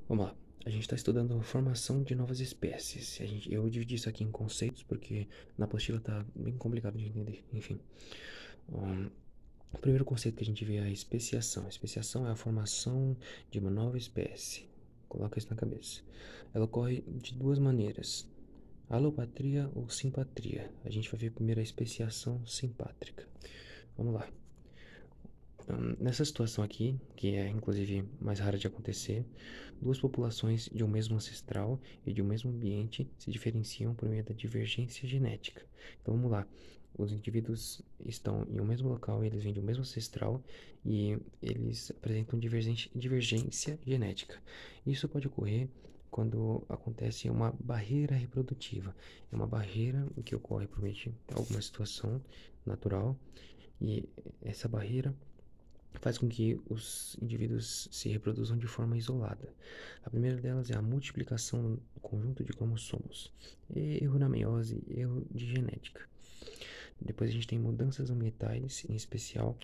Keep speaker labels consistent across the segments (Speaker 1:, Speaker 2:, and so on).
Speaker 1: Vamos lá. A gente está estudando a formação de novas espécies. Eu dividi isso aqui em conceitos porque na apostila tá bem complicado de entender. Enfim. Hum, o primeiro conceito que a gente vê é a especiação. A especiação é a formação de uma nova espécie. Coloca isso na cabeça. Ela ocorre de duas maneiras: alopatria ou simpatria. A gente vai ver primeiro a especiação simpátrica. Vamos lá. Nessa situação aqui, que é inclusive mais rara de acontecer, duas populações de um mesmo ancestral e de um mesmo ambiente se diferenciam por meio da divergência genética. Então vamos lá. Os indivíduos estão em um mesmo local, eles vêm de um mesmo ancestral e eles apresentam divergência genética. Isso pode ocorrer quando acontece uma barreira reprodutiva. É uma barreira que ocorre por meio de alguma situação natural e essa barreira faz com que os indivíduos se reproduzam de forma isolada. A primeira delas é a multiplicação do conjunto de cromossomos, erro na meiose, erro de genética. Depois a gente tem mudanças ambientais, em especial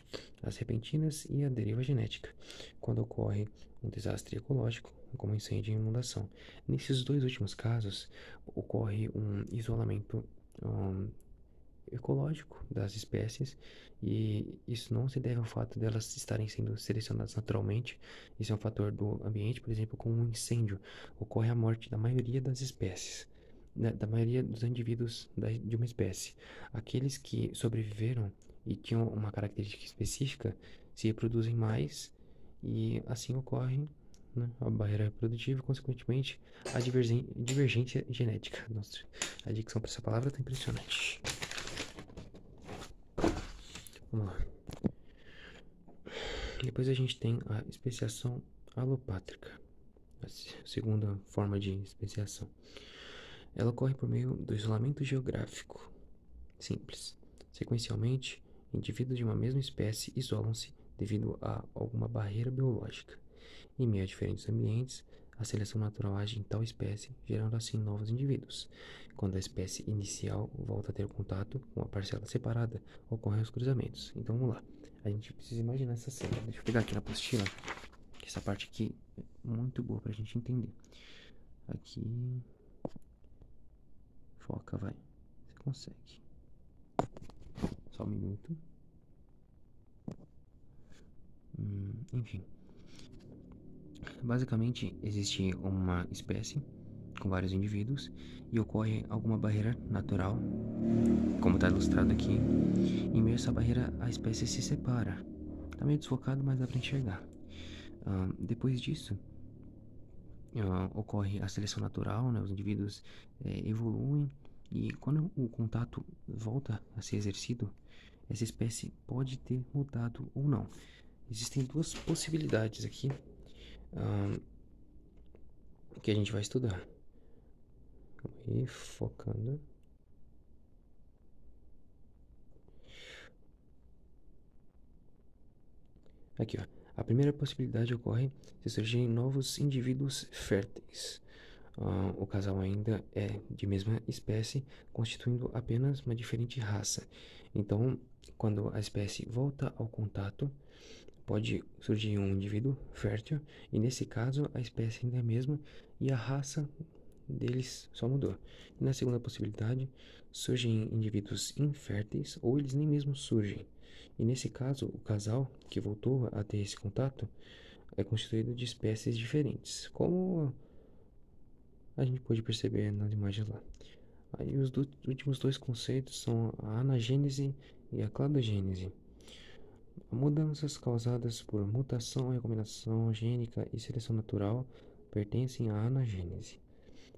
Speaker 1: as repentinas e a deriva genética, quando ocorre um desastre ecológico, como incêndio e inundação. Nesses dois últimos casos, ocorre um isolamento ecológico das espécies, e isso não se deve ao fato delas estarem sendo selecionadas naturalmente. Isso é um fator do ambiente. Por exemplo, com um incêndio ocorre a morte da maioria das espécies, né, da maioria dos indivíduos de uma espécie. Aqueles que sobreviveram e tinham uma característica específica se reproduzem mais, e assim ocorre, né, a barreira reprodutiva e, consequentemente, a divergência genética. Nossa, a dicção para essa palavra está impressionante. Vamos lá. Depois a gente tem a especiação alopátrica, a segunda forma de especiação. Ela ocorre por meio do isolamento geográfico. Simples. Sequencialmente, indivíduos de uma mesma espécie isolam-se devido a alguma barreira biológica. Em meio a diferentes ambientes, a seleção natural age em tal espécie, gerando assim novos indivíduos. Quando a espécie inicial volta a ter contato com a parcela separada, ocorrem os cruzamentos. Então vamos lá. A gente precisa imaginar essa cena. Deixa eu pegar aqui na apostila, que essa parte aqui é muito boa pra gente entender. Aqui. Foca, vai. Você consegue. Só um minuto. Enfim. Basicamente, existe uma espécie com vários indivíduos e ocorre alguma barreira natural, como está ilustrado aqui. Em meio a essa barreira, a espécie se separa. Está meio desfocado, mas dá para enxergar. Depois disso, ocorre a seleção natural, né? Os indivíduos evoluem, e quando o contato volta a ser exercido, essa espécie pode ter mudado ou não. Existem duas possibilidades aqui que a gente vai estudar. E focando. Aqui, ó. A primeira possibilidade ocorre se surgirem novos indivíduos férteis. O casal ainda é de mesma espécie, constituindo apenas uma diferente raça. Então, quando a espécie volta ao contato, pode surgir um indivíduo fértil, e nesse caso a espécie ainda é a mesma e a raça deles só mudou. E na segunda possibilidade, surgem indivíduos inférteis ou eles nem mesmo surgem. E nesse caso, o casal que voltou a ter esse contato é constituído de espécies diferentes, como a gente pode perceber nas imagens lá. Aí os últimos dois conceitos são a anagênese e a cladogênese. Mudanças causadas por mutação, recombinação gênica e seleção natural pertencem à anagênese.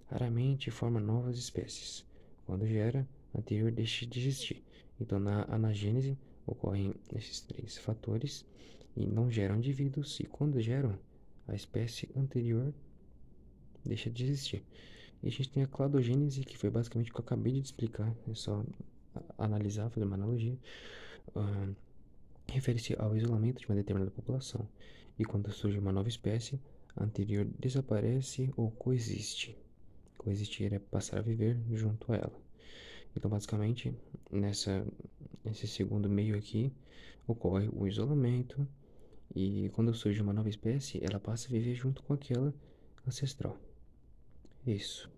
Speaker 1: Raramente forma novas espécies. Quando gera, a anterior deixa de existir. Então, na anagênese, ocorrem esses três fatores e não geram indivíduos, e quando geram, a espécie anterior deixa de existir. E a gente tem a cladogênese, que foi basicamente o que eu acabei de explicar. É só analisar, fazer uma analogia. Refere-se ao isolamento de uma determinada população, e quando surge uma nova espécie, a anterior desaparece ou coexiste. Coexistir é passar a viver junto a ela. Então, basicamente, nesse segundo meio aqui, ocorre o isolamento, e quando surge uma nova espécie, ela passa a viver junto com aquela ancestral. Isso.